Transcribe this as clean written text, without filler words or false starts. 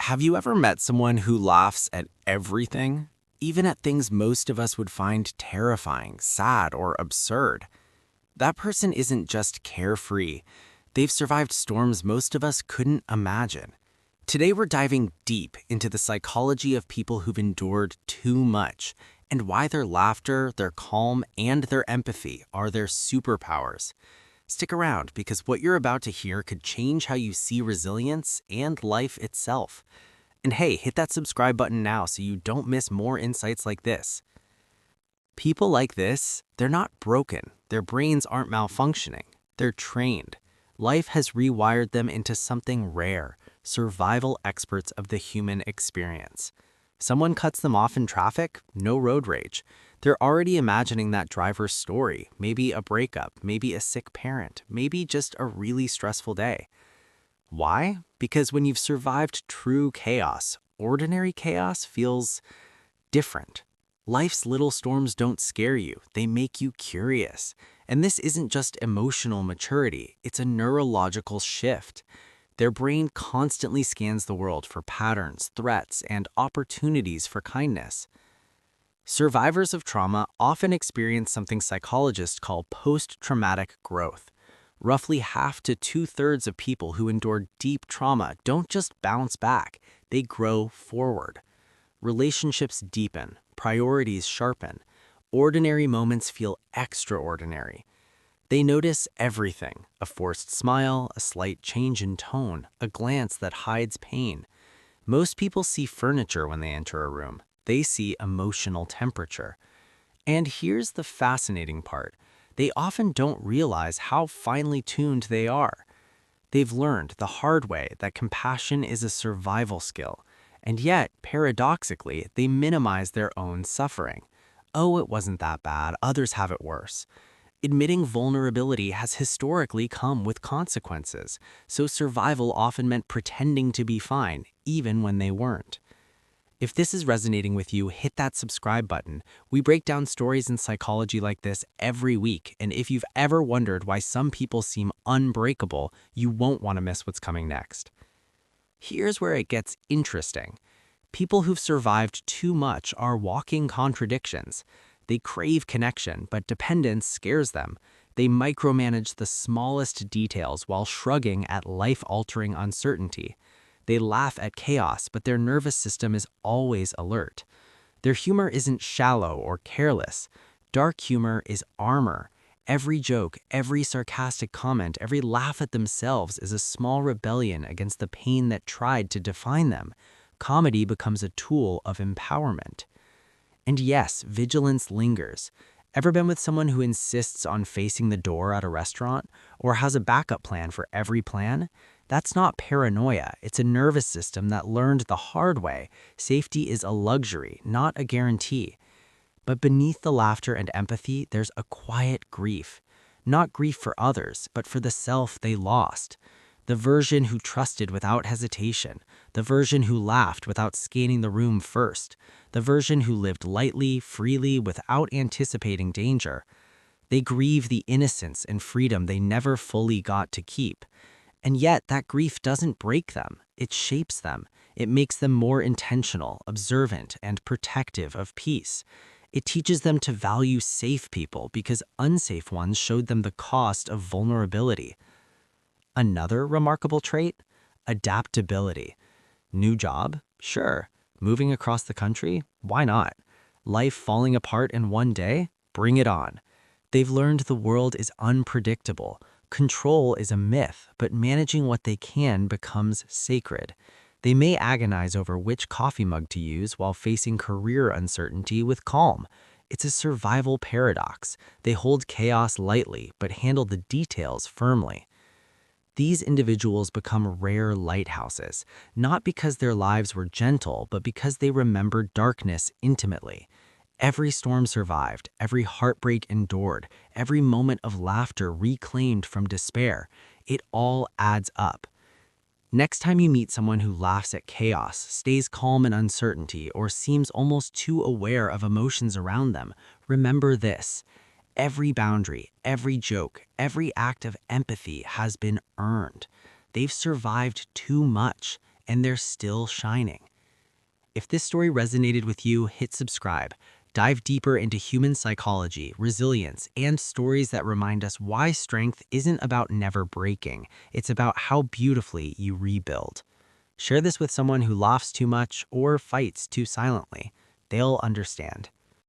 Have you ever met someone who laughs at everything? Even at things most of us would find terrifying, sad, or absurd. That person isn't just carefree. They've survived storms most of us couldn't imagine. Today we're diving deep into the psychology of people who've endured too much and why their laughter, their calm, and their empathy are their superpowers. Stick around because what you're about to hear could change how you see resilience and life itself. And hey, hit that subscribe button now so you don't miss more insights like this. People like this, they're not broken. Their brains aren't malfunctioning. They're trained. Life has rewired them into something rare, survival experts of the human experience. Someone cuts them off in traffic, no road rage. They're already imagining that driver's story, maybe a breakup, maybe a sick parent, maybe just a really stressful day. Why? Because when you've survived true chaos, ordinary chaos feels different. Life's little storms don't scare you, they make you curious. And this isn't just emotional maturity, it's a neurological shift. Their brain constantly scans the world for patterns, threats, and opportunities for kindness. Survivors of trauma often experience something psychologists call post-traumatic growth. Roughly half to two-thirds of people who endure deep trauma don't just bounce back, they grow forward. Relationships deepen, priorities sharpen, ordinary moments feel extraordinary. They notice everything, a forced smile, a slight change in tone, a glance that hides pain. Most people see furniture when they enter a room. They see emotional temperature. And here's the fascinating part. They often don't realize how finely tuned they are. They've learned the hard way that compassion is a survival skill, and yet, paradoxically, they minimize their own suffering. Oh, it wasn't that bad, others have it worse. Admitting vulnerability has historically come with consequences, so survival often meant pretending to be fine, even when they weren't. If this is resonating with you, hit that subscribe button. We break down stories in psychology like this every week, and if you've ever wondered why some people seem unbreakable, you won't want to miss what's coming next. Here's where it gets interesting. People who've survived too much are walking contradictions. They crave connection, but dependence scares them. They micromanage the smallest details while shrugging at life-altering uncertainty. They laugh at chaos, but their nervous system is always alert. Their humor isn't shallow or careless. Dark humor is armor. Every joke, every sarcastic comment, every laugh at themselves is a small rebellion against the pain that tried to define them. Comedy becomes a tool of empowerment. And yes, vigilance lingers. Ever been with someone who insists on facing the door at a restaurant or has a backup plan for every plan? That's not paranoia. It's a nervous system that learned the hard way. Safety is a luxury, not a guarantee. But beneath the laughter and empathy, there's a quiet grief. Not grief for others, but for the self they lost. The version who trusted without hesitation. The version who laughed without scanning the room first. The version who lived lightly, freely, without anticipating danger. They grieve the innocence and freedom they never fully got to keep. And yet, that grief doesn't break them. It shapes them. It makes them more intentional, observant, and protective of peace. It teaches them to value safe people because unsafe ones showed them the cost of vulnerability. Another remarkable trait? Adaptability. New job? Sure. Moving across the country? Why not? Life falling apart in one day? Bring it on. They've learned the world is unpredictable. Control is a myth, but managing what they can becomes sacred. They may agonize over which coffee mug to use while facing career uncertainty with calm. It's a survival paradox. They hold chaos lightly, but handle the details firmly. These individuals become rare lighthouses, not because their lives were gentle, but because they remembered darkness intimately. Every storm survived, every heartbreak endured, every moment of laughter reclaimed from despair. It all adds up. Next time you meet someone who laughs at chaos, stays calm in uncertainty, or seems almost too aware of emotions around them, remember this. Every boundary, every joke, every act of empathy has been earned. They've survived too much, and they're still shining. If this story resonated with you, hit subscribe. Dive deeper into human psychology, resilience, and stories that remind us why strength isn't about never breaking. It's about how beautifully you rebuild. Share this with someone who laughs too much or fights too silently. They'll understand.